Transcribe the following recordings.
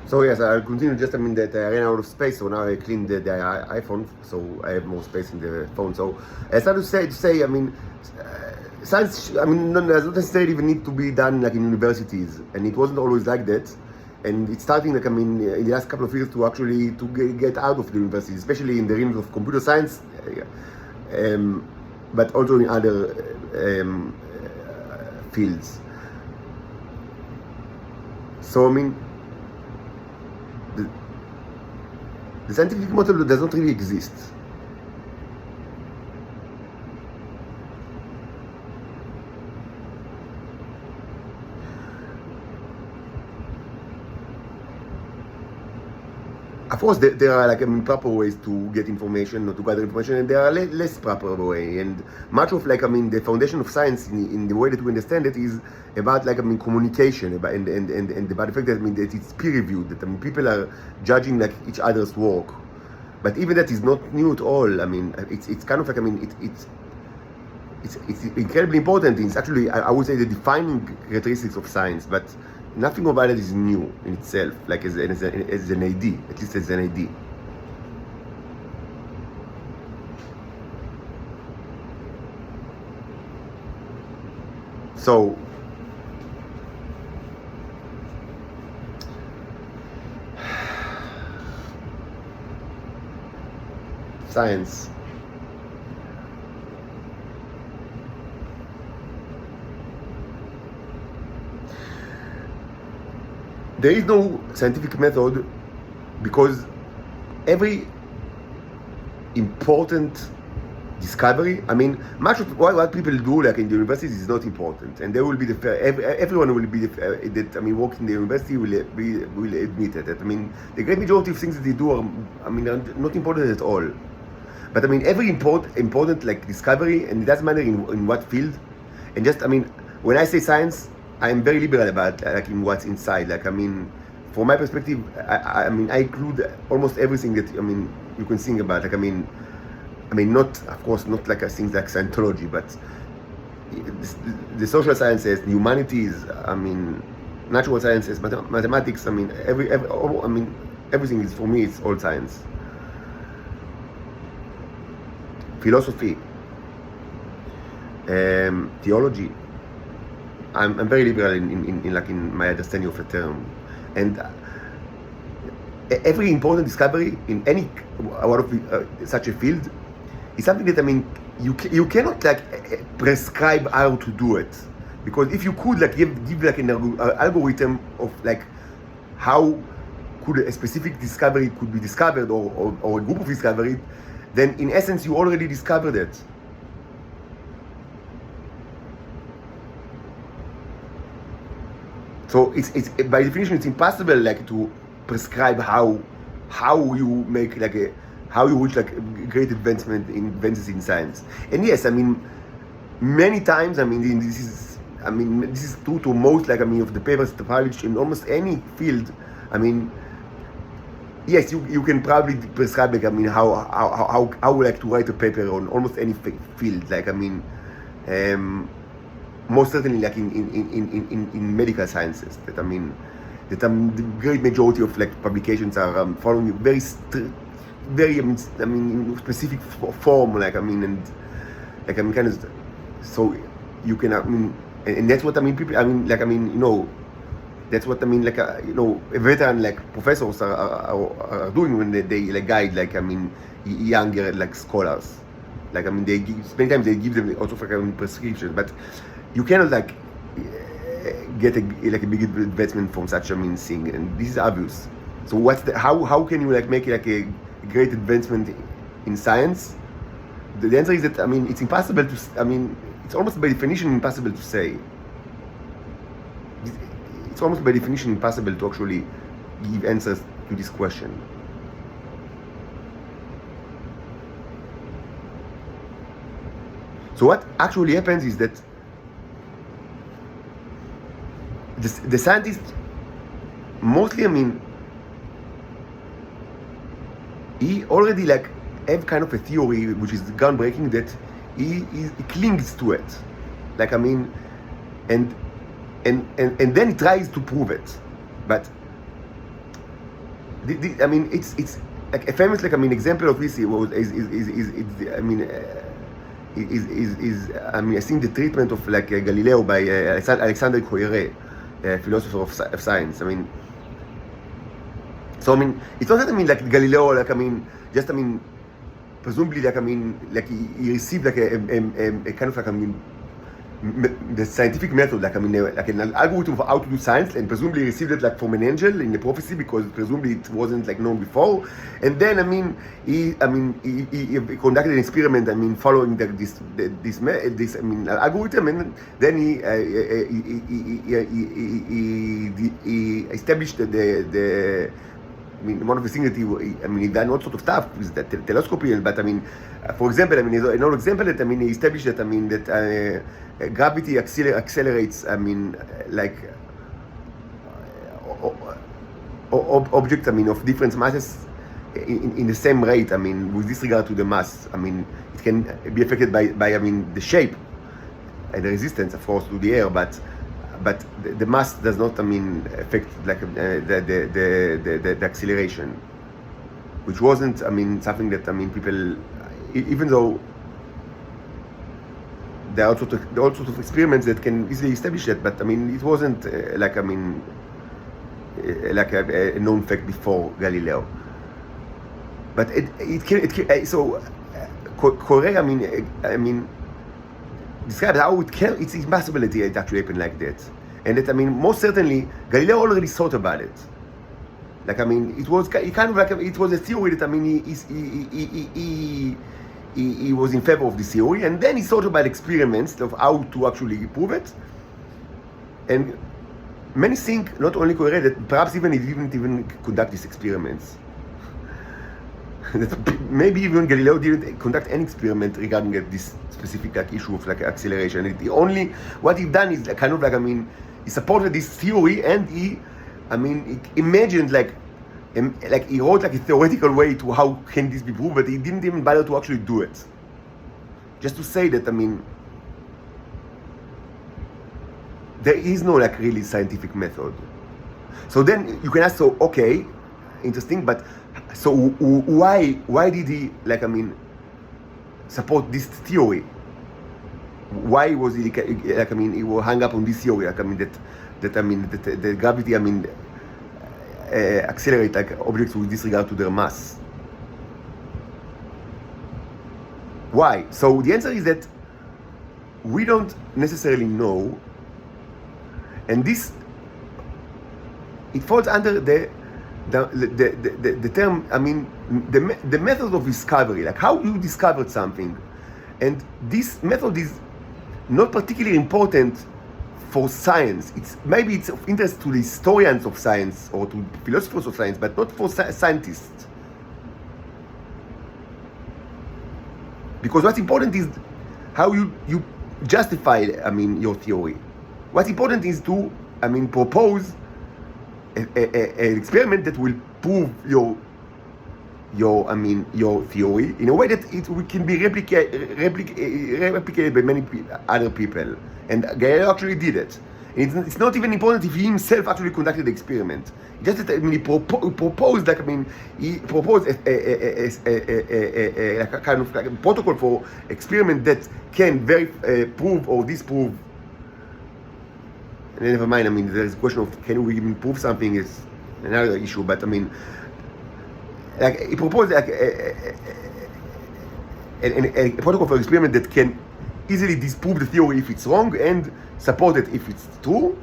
So yes, I'll continue. Just that I ran out of space, so now I cleaned the iPhone, so I have more space in the phone. So I started to say, science. Does not necessarily even need to be done like in universities, and it wasn't always like that. And it's starting like in the last couple of years to actually get out of the universities, especially in the realms of computer science, but also in other fields. So the scientific model does not really exist. Of course, there are like proper ways to get information or to gather information, and there are less proper way. And much of the foundation of science in the way that we understand it is about communication, and about the fact that it's peer reviewed, that people are judging each other's work. But even that is not new at all. It's kind of it's incredibly important. It's actually, I would say, the defining characteristics of science, but nothing about it is new in itself, as an ID, at least as an ID. So, science. There is no scientific method because every important discovery, much of what people do in the universities is not important, and there will be everyone will be that works in the university will admit it. The great majority of things that they do are not important at all. But every important discovery, and it doesn't matter in what field, and just when I say science, I am very liberal about in what's inside. From my perspective, I include almost everything that you can think about. Not, of course, not things like Scientology, but the social sciences, the humanities, natural sciences, mathematics. Everything is, for me, it's all science. Philosophy, theology. I'm very liberal in my understanding of a term, and every important discovery in any such a field is something that you cannot prescribe how to do it, because if you could give an algorithm of how could a specific discovery could be discovered or a group of discoveries, then in essence you already discovered it. So it's by definition it's impossible to prescribe how you make how you reach great advances in science. And yes, many times this is true to most of the papers published in almost any field. Yes, you can probably prescribe how to write a paper on almost any field. Most certainly in medical sciences, that the great majority of publications are following a very specific form, and kind of, so you can and that's what people that's what a veteran professors are doing when they guide younger scholars. They give, many times they give them also prescriptions, but you cannot get a big advancement from such thing, and this is obvious. So how can you make a great advancement in science? The answer is that it's impossible to. It's almost by definition impossible to say. It's almost by definition impossible to actually give answers to this question. So what actually happens is that the scientists mostly, he already have kind of a theory which is groundbreaking, that he clings to it, and then he tries to prove it, but I mean, it's like a famous example of this was I mean. I mean, I think the treatment of Galileo by Alexandre Koyré, philosopher of science. I mean, so I mean, it's not that Galileo just presumably he received a kind of the scientific method, an algorithm of how to do science, and presumably received it from an angel in the prophecy, because presumably it wasn't known before. And then he conducted an experiment, following this algorithm, and then he established the one of the things that he done all sort of stuff with the telescopy, but for example, another example that he established that that gravity accelerates objects of different masses in the same rate, with disregard to the mass. It can be affected by the shape and the resistance, of course, to the air, but the mass does not affect the acceleration, which wasn't something that people, even though there are all sorts of experiments that can easily establish that, but it wasn't a known fact before Galileo. But so Korea describes how it's impossible that it actually happened like that, and that most certainly Galileo already thought about it. It was kind of it was a theory that he was in favor of the theory, and then he thought about experiments of how to actually prove it. And many think, not only Korea, that perhaps even he didn't even conduct these experiments. Maybe even Galileo didn't conduct any experiment regarding this specific issue of acceleration. What he done is he supported this theory, and he imagined he wrote a theoretical way to how can this be proved, but he didn't even bother to actually do it. Just to say that there is no really scientific method. So then you can ask, so okay, interesting, but so why did he support this theory? Why was he he was hung up on this theory that the gravity accelerate objects with disregard to their mass? Why? So the answer is that we don't necessarily know, and this it falls under the term, the method of discovery, how you discovered something. And this method is not particularly important for science. Maybe it's of interest to the historians of science or to philosophers of science, but not for scientists. Because what's important is how you justify your theory. What's important is to propose an experiment that will prove your theory in a way that it can be replicated by many other people. And Galileo actually did it. It's not even important if he himself actually conducted the experiment. Just that he proposed he proposed a kind of protocol for experiment that can prove or disprove. And never mind, there's a question of can we even prove something is another issue, but he proposed a protocol for experiment that can easily disprove the theory if it's wrong and support it if it's true,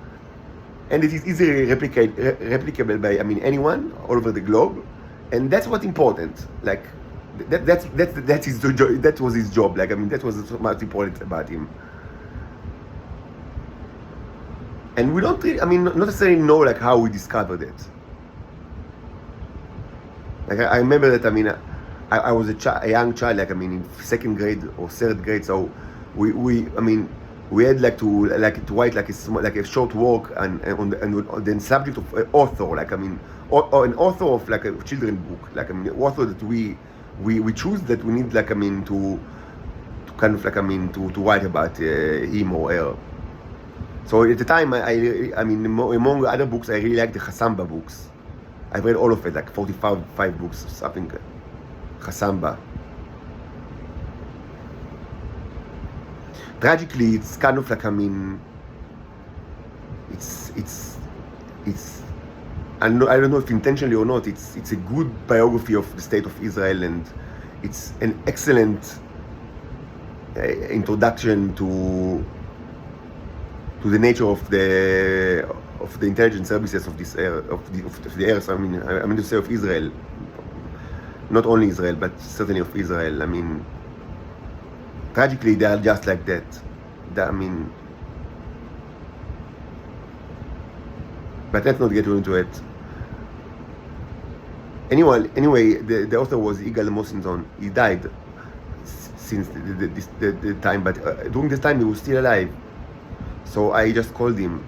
and it is easily replicable by anyone all over the globe, and that's what's important. That's his job. That was his job. That was so much important about him. And we don't really, not necessarily know how we discovered it. I remember that I was a young child, in second grade or third grade. So we had to write a short work on the subject of author, or an author of a children's book, author that we choose that we need to kind of to write about him or her. So at the time, among other books, I really liked the Hassamba books. I've read all of it, like 45 books, something. Chasamba. Tragically, it's kind of like, I mean, it's I don't know if intentionally or not, it's a good biography of the state of Israel, and it's an excellent introduction to the nature of the intelligence services of this of the earth. I mean to say of Israel, not only Israel, but certainly of Israel. I mean, tragically, they are just like that. I mean, but let's not get into it. Anyway, the author was Yigal Mosinzon. He died since the time, but during this time he was still alive. So I just called him.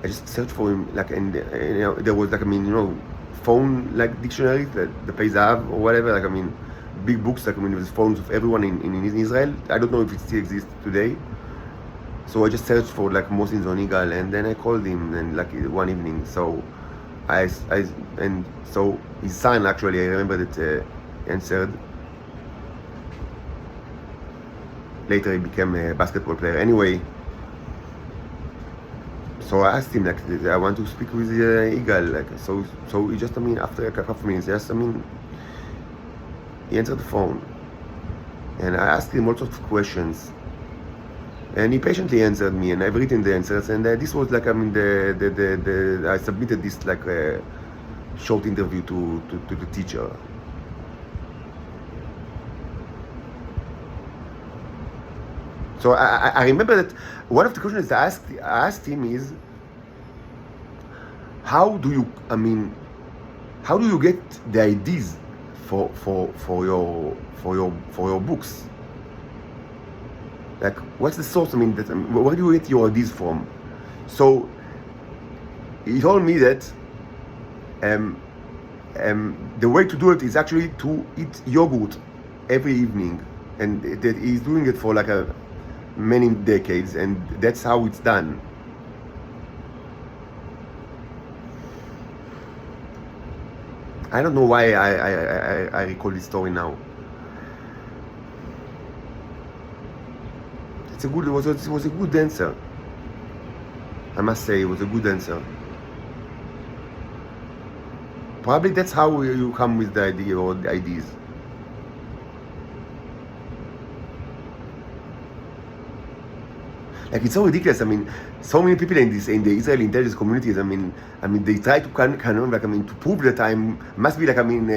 I just searched for him, like, and there was, like, I mean, phone, like, dictionary, the Peizav or whatever, like, I mean, big books, like, I mean, with phones of everyone in Israel. I don't know if it still exists today. So I just searched for, like, Mosinzon Yigal, and then I called him, and, like, one evening. So and so his son, actually, I remember that answered. Later he became a basketball player. Anyway, so I asked him, like, I want to speak with Yigal, like, so he just, I mean, after a couple of minutes, just, I mean, he answered the phone, and I asked him lots of questions, and he patiently answered me, and I've written the answers, and this was, like, I mean, I submitted this, like, short interview to the teacher. So I remember that one of the questions I asked him is, how do you get the ideas for your books? Like, what's the source? I mean, where do you get your ideas from? So he told me that the way to do it is actually to eat yogurt every evening, and that he's doing it for, like, many decades, and that's how it's done. I don't know why I recall this story now. It was a good answer. I must say, it was a good answer. Probably that's how you come with the idea or the ideas. Like, it's so ridiculous. I mean, so many people in the Israeli intelligence communities, I mean, they try to kind of, like, I mean, to prove that I must be, like, I mean,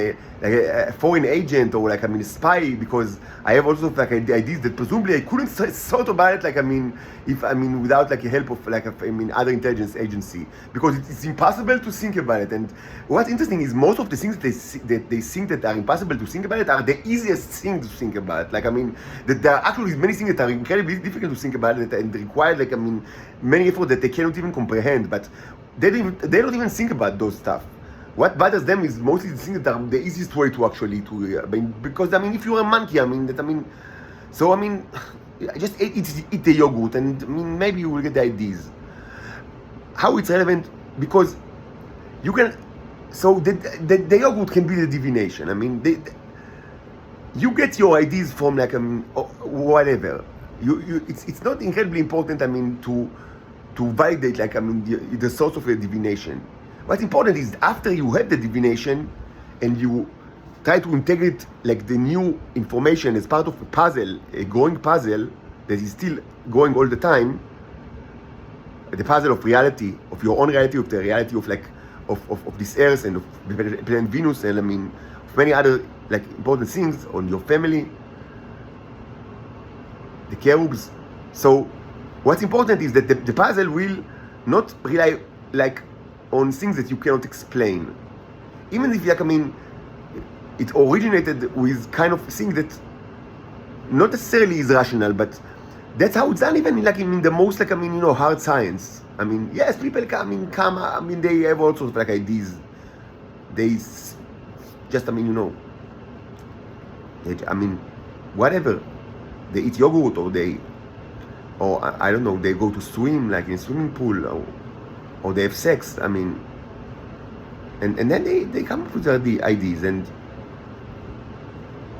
a foreign agent, or, like, I mean, a spy, because I have also, like, ideas that presumably I couldn't sort about it, like, I mean, without, like, a help of, like, other intelligence agency, because it's impossible to think about it. And what's interesting is most of the things that they think that are impossible to think about it are the easiest thing to think about. Like, I mean, that there are actually many things that are incredibly difficult to think about it, and require, like, I mean, many effort that they cannot even comprehend, but they don't even think about those stuff. What bothers them is mostly the things that are the easiest way to actually I mean, because, I mean, if you're a monkey, I mean, so, I mean, just eat the yogurt, and, I mean, maybe you will get the ideas. How it's relevant, because you can, so the yogurt can be the divination. I mean, you get your ideas from, like, whatever. It's not incredibly important, I mean, to validate, like, I mean, the source of the divination. What's important is after you have the divination, and you try to integrate, like, the new information as part of a puzzle, a growing puzzle that is still going all the time, the puzzle of reality, of your own reality, of the reality of, like, of this earth, and of planet Venus, and, I mean, of many other, like, important things on your family, the cherubs. So what's important is that the puzzle will not rely, like, on things that you cannot explain. Even if, like, I mean, it originated with kind of thing that not necessarily is rational, but that's how it's done, even, like, in the most, like, I mean, hard science. I mean, yes, people come, they have all sorts of, like, ideas. They just, I mean, I mean, whatever. They eat yogurt, or I don't know, they go to swim, like, in a swimming pool, or they have sex. I mean, and then they come up with the ideas.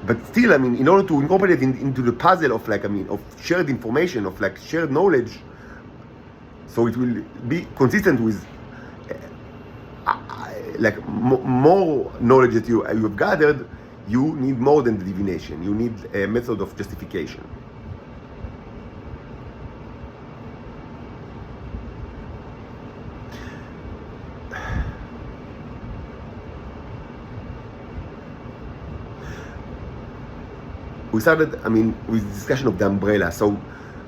But still, I mean, in order to incorporate it into the puzzle of of shared information, of shared knowledge, so it will be consistent with more knowledge that you have gathered. You need more than the divination. You need a method of justification. We started, I mean, with the discussion of the umbrella. So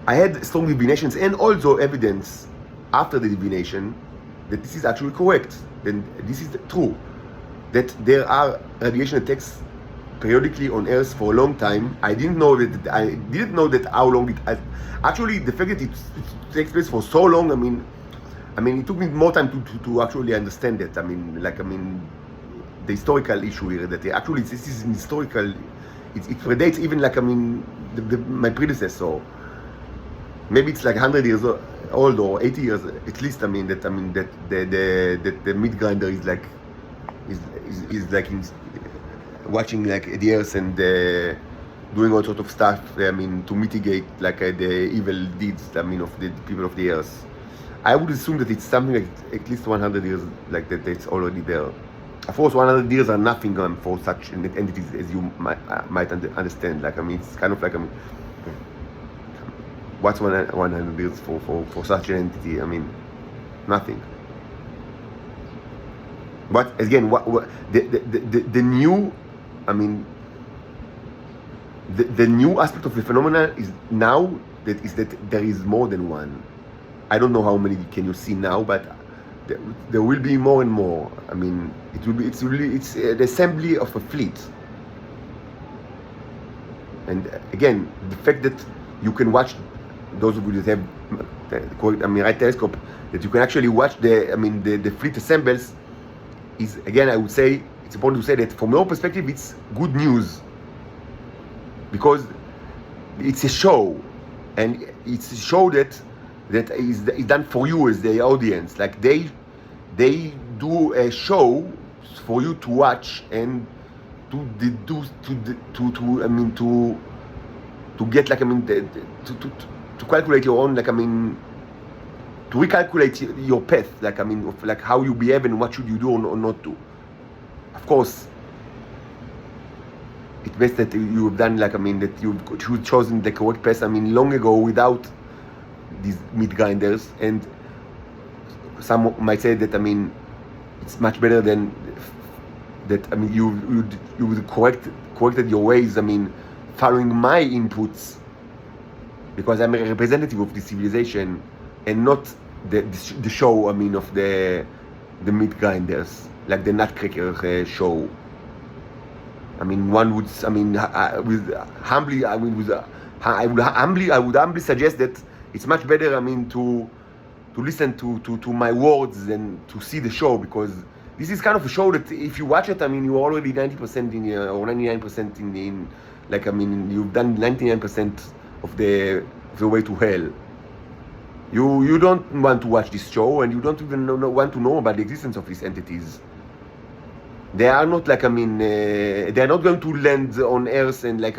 I had strong divinations and also evidence after the divination that this is actually correct. Then this is true. That there are radiation attacks periodically on Earth for a long time. I didn't know that how long it actually, the fact that it takes place for so long, I mean it took me more time to actually understand it. The historical issue here, that actually this is historical. It predates even my predecessor. Maybe it's 100 years old or 80 years at least. That the meat grinder is watching the Earth and doing all sort of stuff. To mitigate the evil deeds. Of the people of the Earth. I would assume that it's something at least 100 years that it's already there. Of course, 100 years are nothing for such entities, as you might understand. It's kind of what's 100 years for such an entity? Nothing. But again, the new, the new aspect of the phenomenon is now that there is more than one. I don't know how many can you see now, but there will be more and more. It's the assembly of a fleet. And again, the fact that you can watch, those of you that have right telescope, that you can actually watch the fleet assembles, is, again, I would say it's important to say that from your perspective it's good news, because it's a show, and it's a show that is done for you as the audience. They do a show for you to watch and to get to calculate your own to recalculate your path, of how you behave and what should you do or not do. Of course, it's best that you have done that you've chosen the correct path long ago without these meat grinders. And some might say that it's much better than that. You would corrected your ways. Following my inputs, because I'm a representative of the civilization and not the show. Of the meat grinders, like the nutcracker show. One would. I would humbly suggest that it's much better. To listen to my words than to see the show, because this is kind of a show that if you watch it, you're already 90% in or 99% in you've done 99% of the way to hell. You don't want to watch this show, and you don't even want to know about the existence of these entities. They are not they are not going to land on Earth and a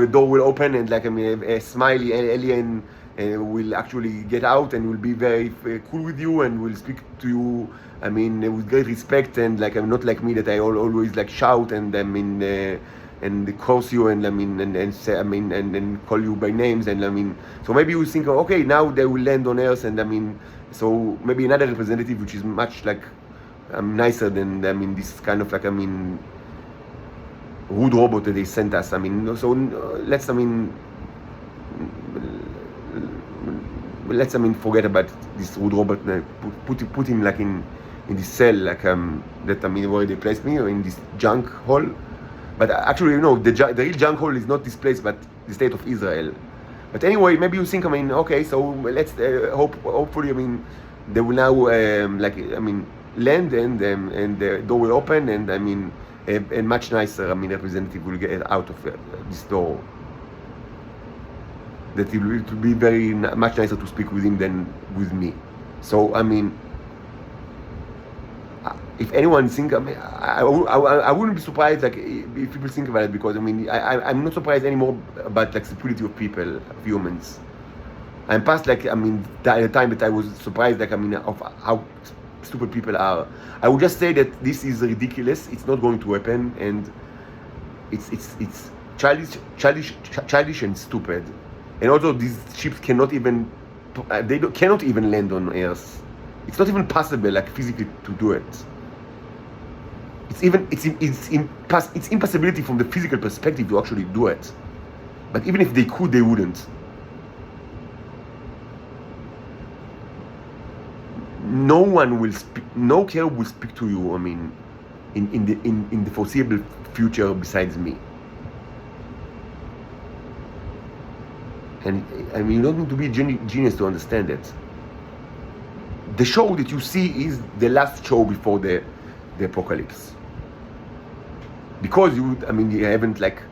door will open and a smiley alien will actually get out and will be very cool with you and will speak to you with great respect, and not like me, that I always shout and and curse you and say and call you by names, and so maybe you think, okay, now they will land on Earth, and so maybe another representative which is much nicer than this kind of rude robot that they sent us. So let's forget about this rude robot. Put him in this cell that where they placed me, or in this junk hole. But actually, the real junk hole is not this place, but the state of Israel. But anyway, maybe you think, okay, so let's hopefully, they will now land and the door will open, and a much nicer representative will get out of this door. That it will be very much nicer to speak with him than with me. So if anyone think, I mean, I wouldn't be surprised like if people think about it, because I mean I'm not surprised anymore about like stupidity of people, of humans. I'm past like, I mean, the time that I was surprised, like, I mean, of how stupid people are. I would just say that this is ridiculous. It's not going to happen, and it's childish and stupid. And also, these ships cannot even cannot even land on Earth. It's not even possible, like, physically, to do it. It's impossibility from the physical perspective to actually do it. But even if they could, they wouldn't. No one will speak. No cherub will speak to you. I mean, in the foreseeable future, besides me. And I mean, you don't need to be a genius to understand it. The show that you see is the last show before the apocalypse. Because you haven't like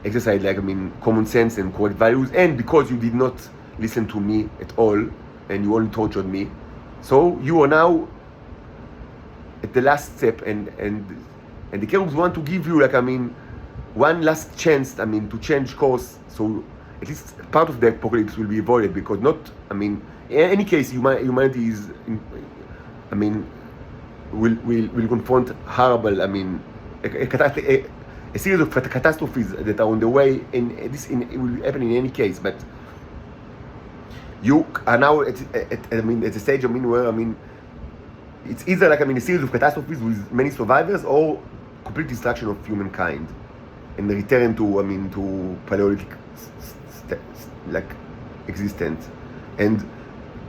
exercised, like, I mean, common sense and correct values, and because you did not listen to me at all, and you only tortured me. So you are now at the last step, and the cherubs want to give you, like, I mean, one last chance, I mean, to change course, so at least part of the apocalypse will be avoided. Because not, I mean, in any case, humanity is, I mean, will confront horrible, I mean, a series of catastrophes that are on the way, and it will happen in any case. But you are now at the stage, I mean, where, I mean, it's either, like, I mean, a series of catastrophes with many survivors, or complete destruction of humankind and return to, I mean, to Paleolithic like existence. And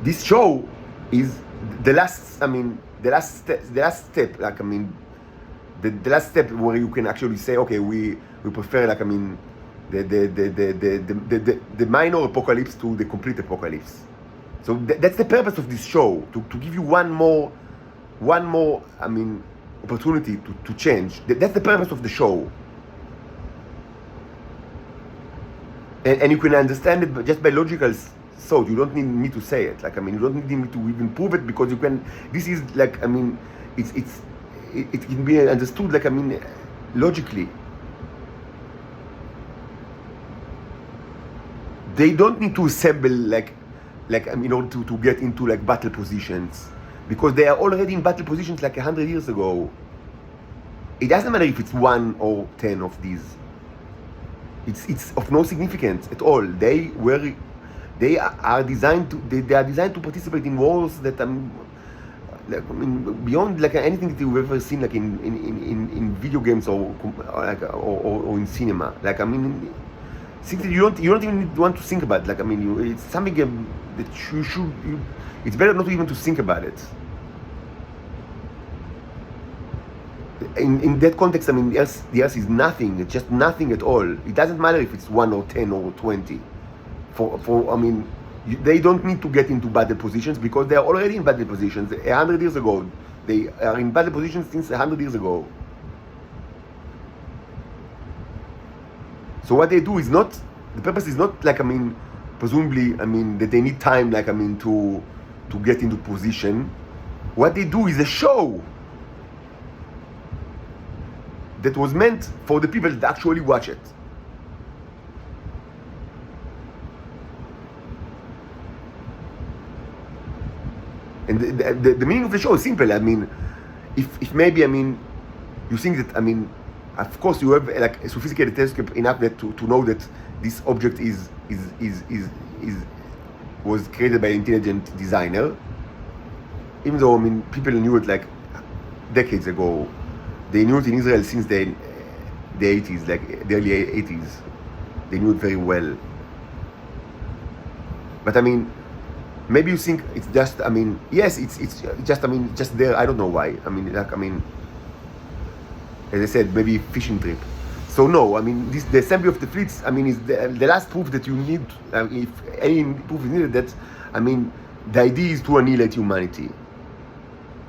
this show is the last, I mean, the last step, like, I mean, the last step where you can actually say, okay, we prefer, like, I mean, the minor apocalypse to the complete apocalypse. So that's the purpose of this show, to give you one more, I mean, opportunity to change. That's the purpose of the show. And you can understand it just by logical thought. You don't need me to say it. Like, I mean, you don't need me to even prove it, because you can. This is, like, I mean, it can be understood, like, I mean, logically. They don't need to assemble like I mean, in order to get into, like, battle positions, because they are already in battle positions like 100 years ago. It doesn't matter if it's 1 or 10 of these. It's of no significance at all. They are designed to participate in wars that, like, I mean, beyond, like, anything that you've ever seen, like, in video games or in cinema. Like, I mean, you don't even want to think about it. Like, I mean, it's something that you should. It's better not even to think about it. In that context, I mean, the Earth is nothing. It's just nothing at all. It doesn't matter if it's 1 or 10 or 20. I mean, they don't need to get into battle positions, because they are already in battle positions 100 years ago. They are in battle positions since 100 years ago. So what they do is not, the purpose is not, like, I mean, presumably, I mean, that they need time, like, I mean, to get into position. What they do is a show that was meant for the people that actually watch it. And the meaning of the show is simple. I mean, if maybe, I mean, you think that, I mean, of course you have, like, a sophisticated telescope enough that to know that this object was created by an intelligent designer. Even though, I mean, people knew it, like, decades ago. They knew it in Israel since the 80s, like the early 80s. They knew it very well. But, I mean, maybe you think it's just, I mean, yes, it's just, I mean, just there. I don't know why. I mean, like, I mean, as I said, maybe fishing trip. So no, I mean, the assembly of the fleets, I mean, is the last proof that you need. If any proof is needed, that, I mean, the idea is to annihilate humanity,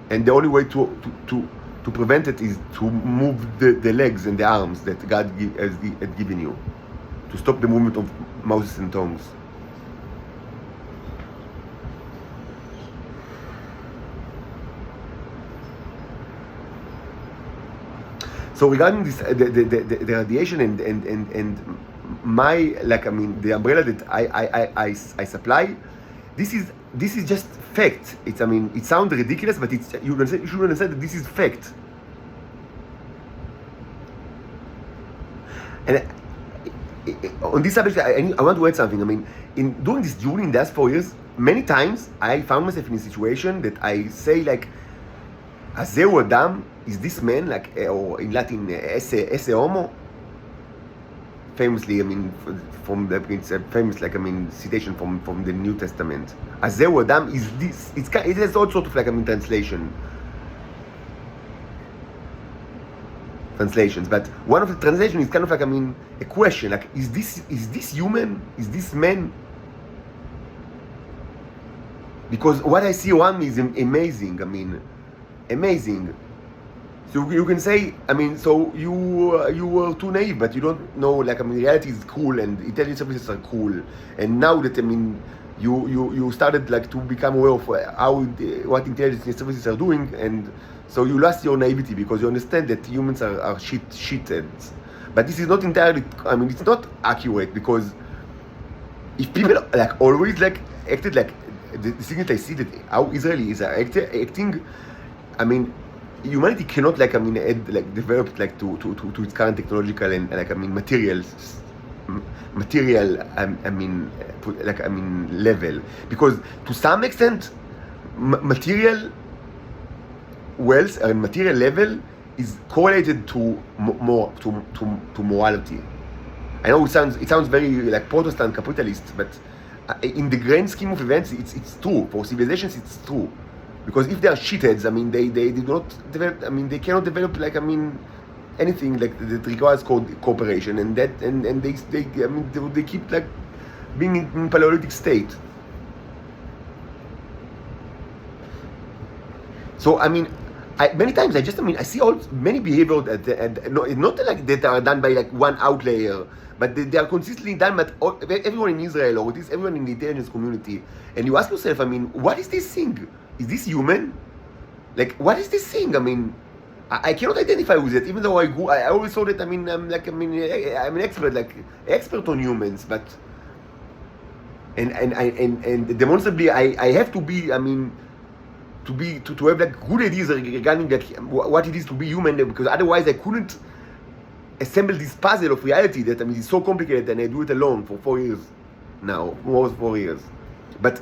and the only way to prevent it is to move the legs and the arms that God has given you, to stop the movement of mouses and tongues. So regarding this, the radiation and my, like, I mean, the umbrella that I supply, this is just fact. It's, I mean, it sounds ridiculous, but it's, you should understand that this is fact. And on this subject, I want to add something. I mean, in doing this journey in the last 4 years, many times I found myself in a situation that I say, like, Azeu Adam, is this man, like, or in Latin, esse homo? Famously, I mean, from the, it's a famous, like, I mean, citation from the New Testament. Azeu Adam, is this, it has all sort of, like, I mean, translations, but one of the translations is kind of like, I mean, a question, like, is this human? Is this man? Because what I see around me is amazing. I mean, amazing. So you can say, I mean, so you were too naive, but you don't know, like, I mean, reality is cool and intelligence services are cool. And now that, I mean, you started, like, to become aware of what intelligence services are doing, and so you lost your naivety because you understand that humans are shitheads. But this is not entirely, I mean, it's not accurate, because if people, like, always, like, acted like the thing that I see that how Israelis are acting, I mean, humanity cannot, like, I mean, develop, like, to its current technological and, like, I mean, material, like, I mean, level, because to some extent, material wealth and material level is correlated to morality. I know it sounds very, like, Protestant capitalist, but in the grand scheme of events, it's true. For civilizations, it's true. Because if they are shitheads, I mean, they do not develop, I mean, they cannot develop, like, I mean, anything, like, that requires cooperation, and that, and they I mean, they keep, like, being in Paleolithic state. So, I mean, many times I see many behaviors that, not like that are done by, like, one outlier, but they are consistently done by everyone in Israel, or everyone in the intelligence community. And you ask yourself, I mean, what is this thing? Is this human? Like, what is this thing? I mean, I cannot identify with it, even though I always thought that, I mean, I'm an expert on humans, but and demonstrably I have to be, I mean, to have, like, good ideas regarding, like, what it is to be human, because otherwise I couldn't assemble this puzzle of reality that, I mean, is so complicated, and I do it alone for 4 years now, almost 4 years. But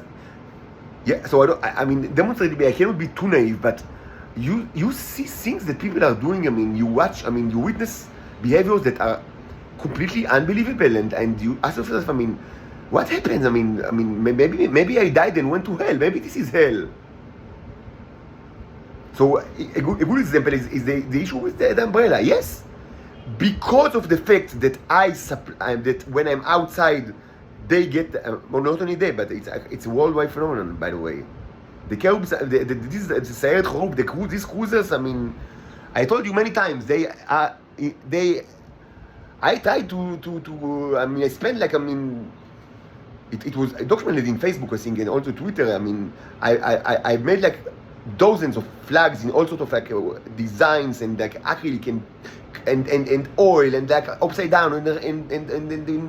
yeah, so I mean, demonstrably I cannot be too naive, but you see things that people are doing. I mean, you watch, I mean, you witness behaviors that are completely unbelievable, and you ask yourself, I mean, what happens? I mean, maybe I died and went to hell. Maybe this is hell. So a good example is the issue with the umbrella. Yes, because of the fact that that when I'm outside, they get, well, not only they, but it's a worldwide phenomenon, by the way. The Caribs, this is the Sayeret Chorub, these cruisers, I mean, I told you many times, I tried to I mean, I spent, like, I mean, it was documented in Facebook, I think, and also Twitter. I mean, I made, like, dozens of flags in all sorts of, like, designs, and, like, acrylic and oil, and, like, upside down, and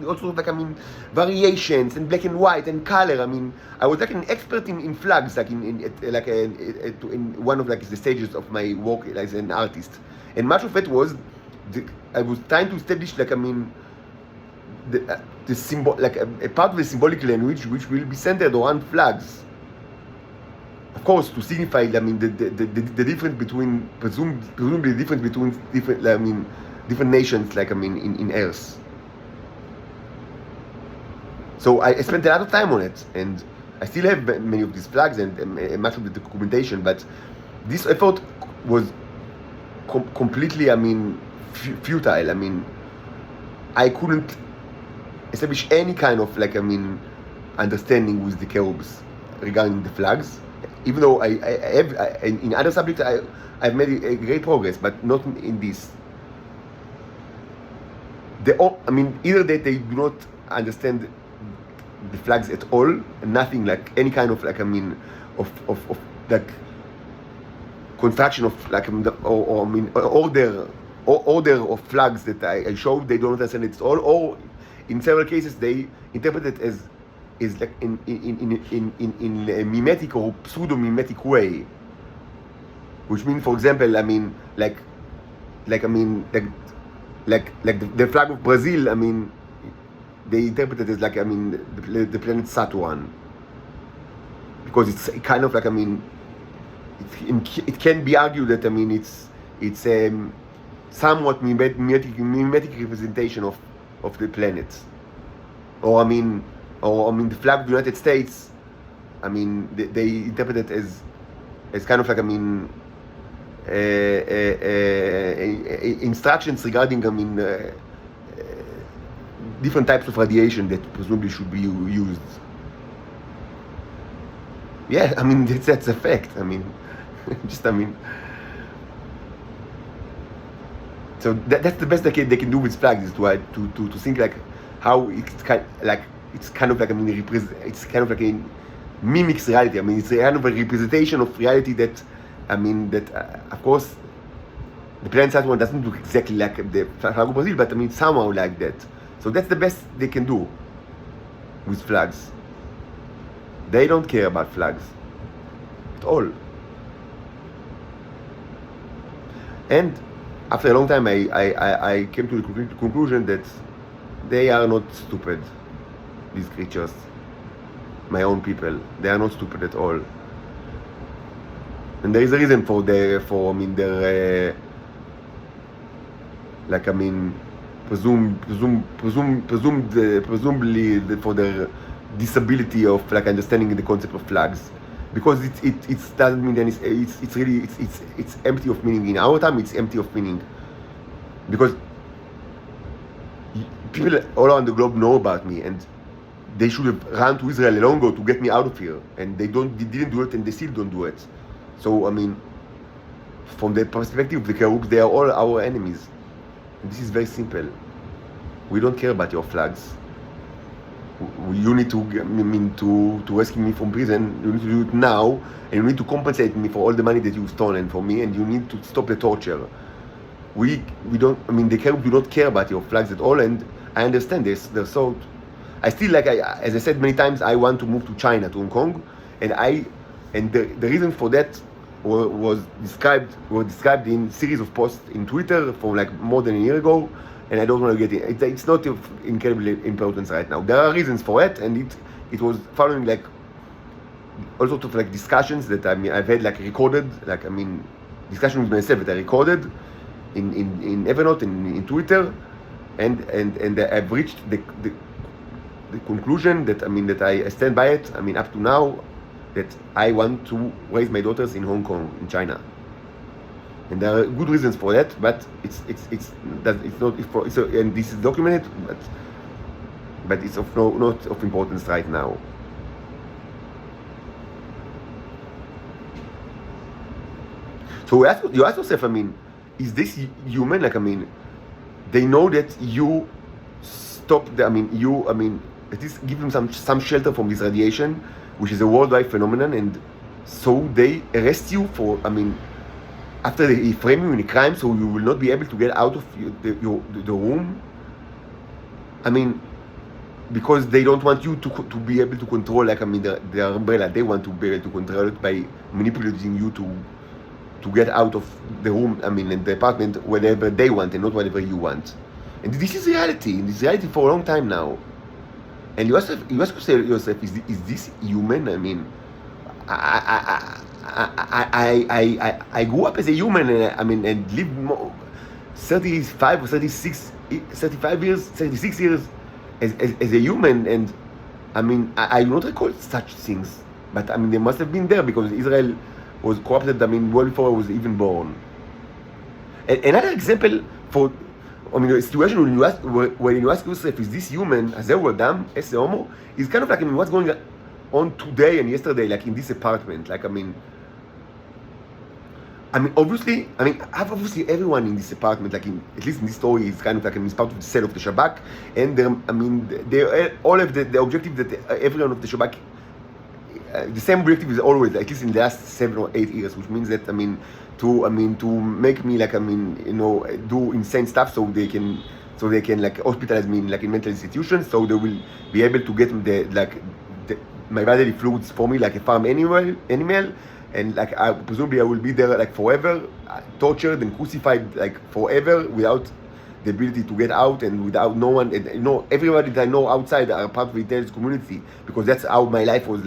all sorts of, like, I mean, variations, and black and white and color. I mean, I was, like, an expert in flags, like, in one of, like, the stages of my work as an artist, and much of it was I was trying to establish, like, I mean, the symbol, like, a part of the symbolic language which will be centered around flags. Of course, to signify, I mean, the difference between, presumably the difference between different nations, like, I mean, in Earth. So I spent a lot of time on it, and I still have many of these flags and much of the documentation, but this effort was completely, I mean, futile. I mean, I couldn't establish any kind of, like, I mean, understanding with the Caribs regarding the flags. Even though I have in other subjects I've made a great progress, but not in this. I mean, either that they do not understand the flags at all, and nothing, like, any kind of, like, I mean, of like construction of, like, or I mean, order order of flags that I showed, they don't understand it at all, or in several cases they interpret it as like in a mimetic or pseudo mimetic way, which means, for example, I mean, like the flag of Brazil, I mean, they interpret it as like, I mean, the planet Saturn, because it's kind of like, I mean, it can be argued that, I mean, it's somewhat mimetic representation of the planet, or I mean the flag of the United States, I mean, they interpret it as kind of like, I mean, instructions regarding, I mean, different types of radiation that presumably should be used. Yeah, I mean, that's a fact. I mean, just, I mean, so that's the best they can do with flags, is to think like how it's kind of like, I mean, it's kind of like a mimics reality. I mean, it's a kind of a representation of reality that, I mean, that of course the planet Saturn doesn't look exactly like the flag of Brazil, but I mean somehow like that. So that's the best they can do with flags. They don't care about flags at all. And after a long time, I came to the conclusion that they are not stupid, these creatures, my own people. They are not stupid at all. And there is a reason for their, like, I mean, presumably for their disability of like understanding the concept of flags, because it doesn't mean anything. It's really it's empty of meaning. In our time, it's empty of meaning, because people all around the globe know about me, and they should have run to Israel long ago to get me out of here, and they didn't do it, and they still don't do it. So I mean, from the perspective of the Karuk, they are all our enemies. And this is very simple. We don't care about your flags. You need to rescue me from prison. You need to do it now, and you need to compensate me for all the money that you've stolen from me, and you need to stop the torture. We don't. I mean, the Karuk do not care about your flags at all, and I understand this. They're so. I still like. As I said many times, I want to move to China, to Hong Kong, and the reason for that was described in series of posts in Twitter from like more than a year ago, and I don't want to get it. It's not of incredible importance right now. There are reasons for it, and it was following like all sorts of like discussions that I've had like recorded, like I mean discussions with myself that I recorded in Evernote and in Twitter, and I've reached the conclusion that that I stand by it. I mean, up to now, that I want to raise my daughters in Hong Kong, in China, and there are good reasons for that. But it's not, and this is documented, but it's not of importance right now. So you ask yourself, I mean, is this human? Like, I mean, they know that you stop at least give them some shelter from this radiation, which is a worldwide phenomenon, and so they arrest you for, after they frame you in a crime, so you will not be able to get out of the room. Because they don't want you to be able to control, the umbrella. They want to be able to control it by manipulating you to get out of the room, in the apartment, whatever they want and not whatever you want. And this is reality. This is reality for a long time now. And you ask yourself, is this human? I grew up as a human, and lived 35 or 35 years, 36 years as a human, and I do not recall such things, but they must have been there, because Israel was corrupted, well before I was even born. Another example for a situation when you ask yourself, is this human, Azeu Adam, Ese Homo, is kind of like, what's going on today and yesterday, like in this apartment, obviously everyone in this apartment, at least in this story, is kind of like it's part of the cell of the Shabak, and they all have the objective that everyone of the Shabak the same objective is always, at least in the last 7 or 8 years, which means that to make me do insane stuff so they can like hospitalize me in mental institutions, so they will be able to get my bodily fluids for me like a farm animal, and presumably I will be there like forever, tortured and crucified like forever without the ability to get out, and without no one, and everybody that I know outside are part of the intelligence community, because that's how my life was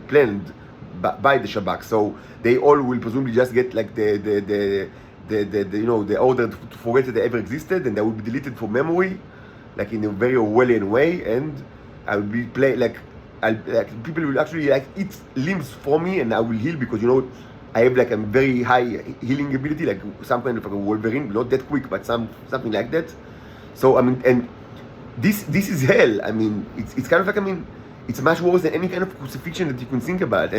planned by the Shabak. So they all will presumably just get like the order to forget that they ever existed, and they will be deleted from memory, like in a very Orwellian way, and I will be people will actually like eat limbs from me, and I will heal, because I have like a very high healing ability, like some kind of like a Wolverine, not that quick, but something like that. So and this is hell. It's kind of like it's much worse than any kind of crucifixion that you can think about.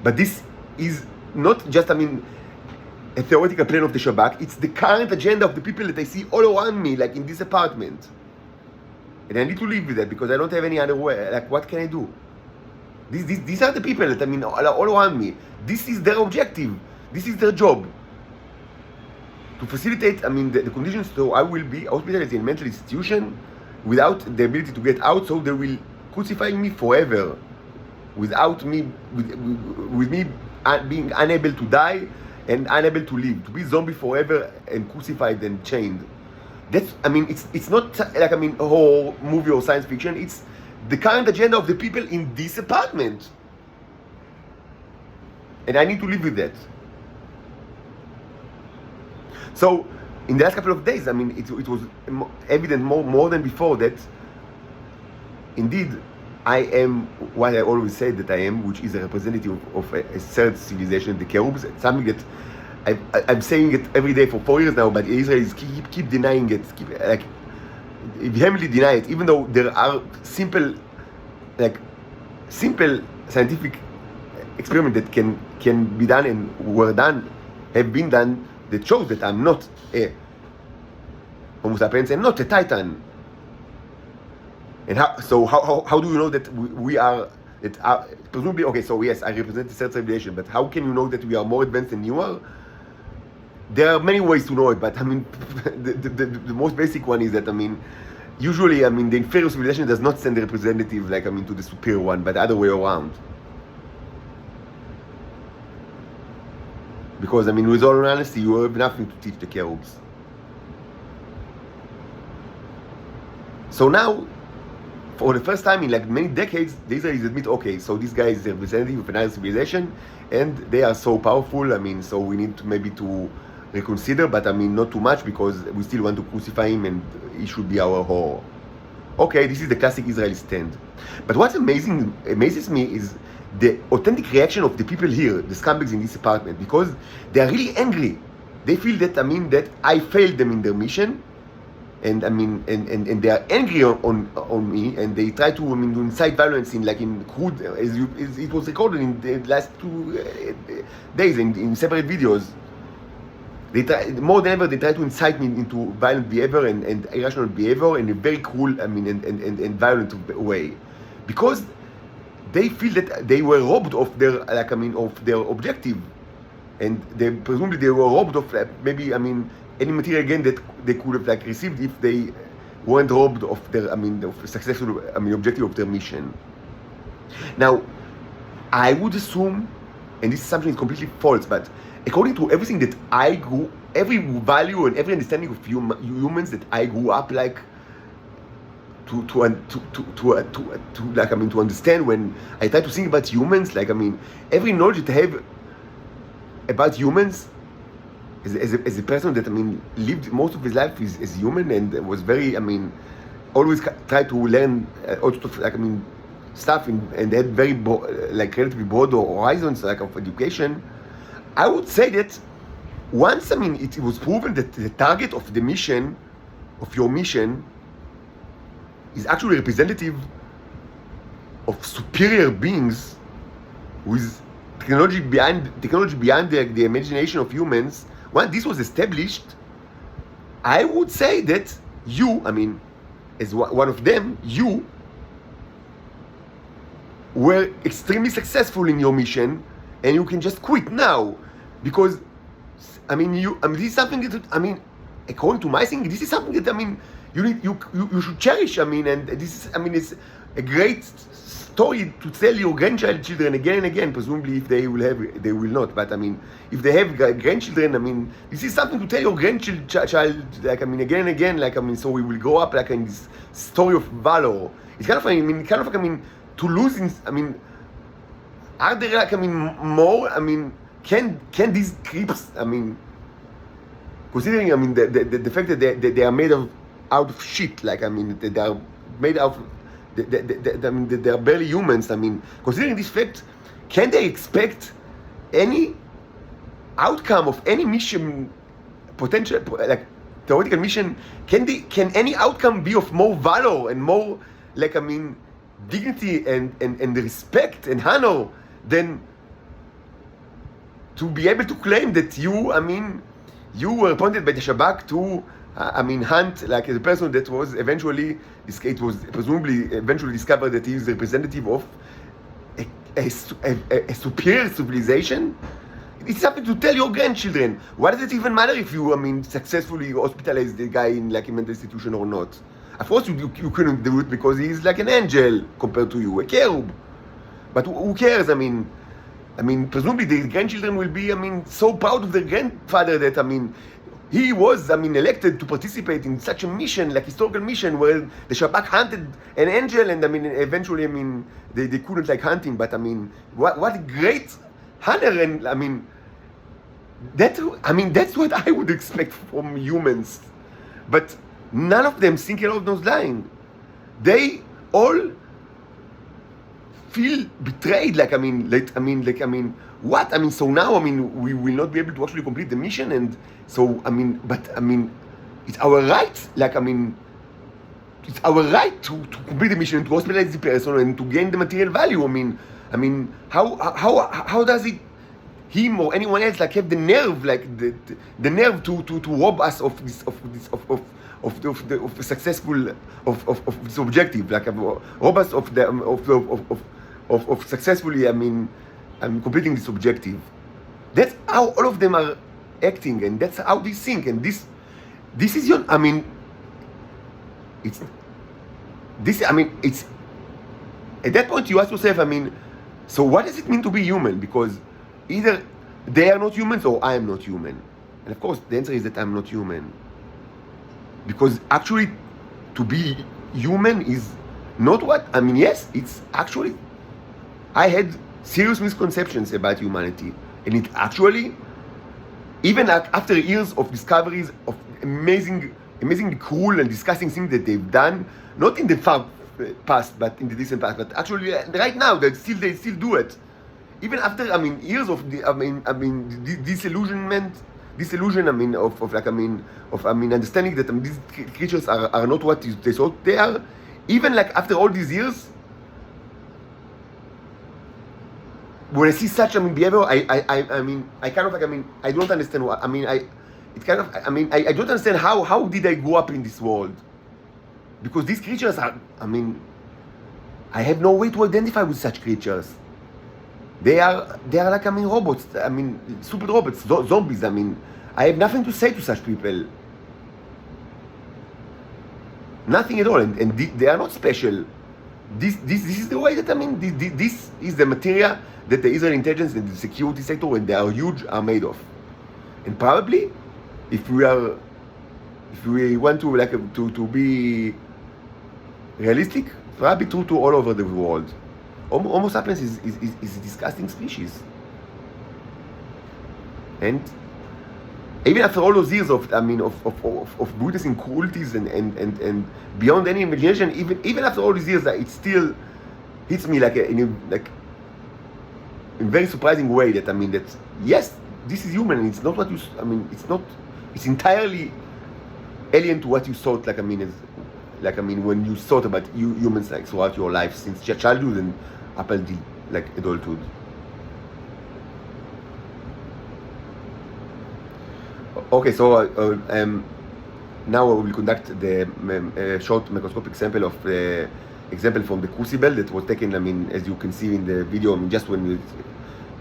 But this is not just a theoretical plan of the Shabak. It's the current agenda of the people that I see all around me, like in this apartment. And I need to live with that, because I don't have any other way. Like, what can I do? These are the people that all around me. This is their objective. This is their job. To facilitate, the conditions so I will be hospitalized in a mental institution without the ability to get out, so they will crucify me forever, without me, with me being unable to die and unable to live, to be zombie forever and crucified and chained. That's, it's not like a horror movie or science fiction. It's the current agenda of the people in this apartment, and I need to live with that. So in the last couple of days, it was evident more than before that indeed I am what I always say that I am, which is a representative of a third civilization, the Cherubs. It's something that I'm saying it every day for 4 years now, but Israelis keep denying it, vehemently deny it, even though there are simple scientific experiments that can be done and have been done, that shows that I'm not a Homo sapiens and not a Titan. And how do you know that we are, presumably, okay, so yes, I represent the third civilization, but how can you know that we are more advanced than you are? There are many ways to know it, but the most basic one is that usually the inferior civilization does not send a representative to the superior one, but the other way around. Because with all honesty, you have nothing to teach the Cherubs. So now, for the first time in many decades, the Israelis admit, okay, so this guy is a representative of another civilization, and they are so powerful. So we need to maybe to reconsider, but not too much, because we still want to crucify him, and he should be our horror. Okay, this is the classic Israeli stand. But what amazes me is the authentic reaction of the people here, the scumbags in this apartment, because they are really angry. They feel that that I failed them in their mission. And they are angry on me, and they try to incite violence in crude, as it was recorded in the last 2 days in separate videos. They try more than ever. They try to incite me into violent behavior and irrational behavior in a very cruel and violent way, because they feel that they were robbed of their of their objective, and presumably they were robbed of maybe any material again that they could have received if they weren't robbed of their of successful objective of their mission. Now, I would assume, and this assumption is completely false, but according to everything that I grew, every value and every understanding of humans that I grew up to understand, when I try to think about humans, every knowledge that I have about humans, as a person that lived most of his life as human, and was very always tried to learn all sorts of stuff, and had very relatively broad horizons of education. I would say that once it was proven that the target of the mission, of your mission, is actually representative of superior beings with technology beyond the imagination of humans. When this was established, I would say that you, as one of them, you were extremely successful in your mission, and you can just quit now, because this is something that according to my thinking, this is something that you should cherish. And this is it's a great story to tell your grandchildren again and again. Presumably, if they will not. But if they have grandchildren, this is something to tell your grandchild, again and again. So we will grow up in this story of valor. It's kind of to lose are there more can these creeps considering the fact that they are made out of shit, they are made out of they are barely humans. Considering this fact, can they expect any outcome of any mission, potential theoretical mission? Can any outcome be of more valor and more dignity and respect and honor than to be able to claim that you were appointed by the Shabak to hunt the person that was eventually, it was presumably eventually discovered that he is the representative of a superior civilization? It's something to tell your grandchildren. Why does it even matter if you successfully hospitalize the guy in a mental institution or not? Of course you couldn't do it because he's like an angel compared to you, a cherub. But who cares? Presumably the grandchildren will be so proud of their grandfather that he was elected to participate in such a mission, historical mission, where the Shabak hunted an angel, and eventually they couldn't hunt him. But what great honor, and that's what I would expect from humans. But none of them think along those lines. They all feel betrayed. What? So now we will not be able to actually complete the mission, and so it's our right. It's our right to complete the mission, to hospitalize the person, and to gain the material value. How does it? Him or anyone else have the nerve, the nerve to rob us of this successful of this objective, rob us of successfully completing this objective. That's how all of them are acting, and that's how they think. And this is your it's at that point you ask yourself, so what does it mean to be human? Because either they are not humans or I am not human. And of course the answer is that I'm not human. Because actually to be human is not what yes, it's actually, I had serious misconceptions about humanity, and it actually, even after years of discoveries of amazingly cruel and disgusting things that they've done, not in the far past but in the distant past, but actually right now they still do it. Even after years of disillusion of understanding that these creatures are not what they thought they are. Even after all these years, when I see such behavior, I kind of I don't understand what I don't understand how did I grow up in this world, because these creatures are I have no way to identify with such creatures. They are robots, super robots, zombies. I have nothing to say to such people. Nothing at all, and they are not special. This is the way that this is the material that the Israeli intelligence and the security sector, when they are huge, are made of. And probably, if we want to be realistic, probably true to all over the world. Homo sapiens is a disgusting species, and even after all those years of witnessing cruelties and beyond any imagination, even after all these years, it still hits me in a very surprising way that that yes, this is human, and it's not what you it's entirely alien to what you thought when you thought about humans throughout your life since childhood and up until adulthood. Okay, so now we will conduct the short microscopic sample of example from the crucible that was taken, I mean, as you can see in the video, I mean, just when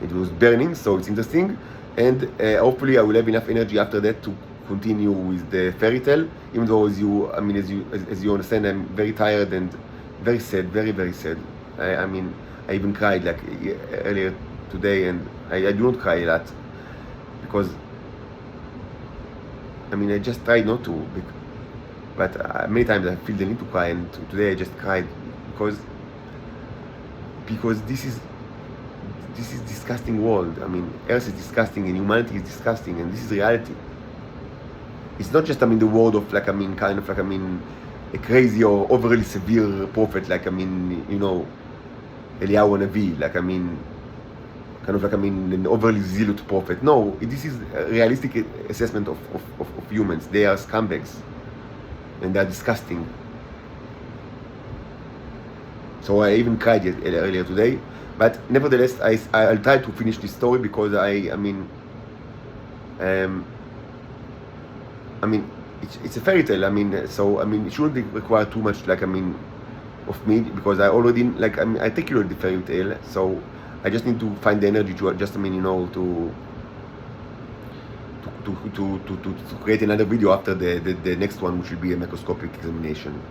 it was burning, so it's interesting. And hopefully I will have enough energy after that to continue with the fairy tale, even though as you understand, I'm very tired and very sad, very, very sad. I mean, I even cried like earlier today, and I do not cry a lot because, I mean, I just try not to, but many times I feel the need to cry, and today I just cried because this is disgusting world. I mean, Earth is disgusting and humanity is disgusting, and this is reality. It's not just, I mean, the word of like, I mean, kind of like, I mean, a crazy or overly severe prophet, like, I mean, you know, Eliyahu Navi, like, I mean, kind of like, I mean, an overly zealot prophet. No, this is a realistic assessment of humans. They are scumbags and they are disgusting. So I even cried earlier today, but nevertheless, I'll try to finish this story because I mean, it's a fairy tale. I mean, so I mean, it shouldn't require too much, like, I mean, of me, because I already, like, I mean, I take you the fairy tale, so I just need to find the energy to just, I mean, you know, to create another video after the next one, which will be a microscopic examination.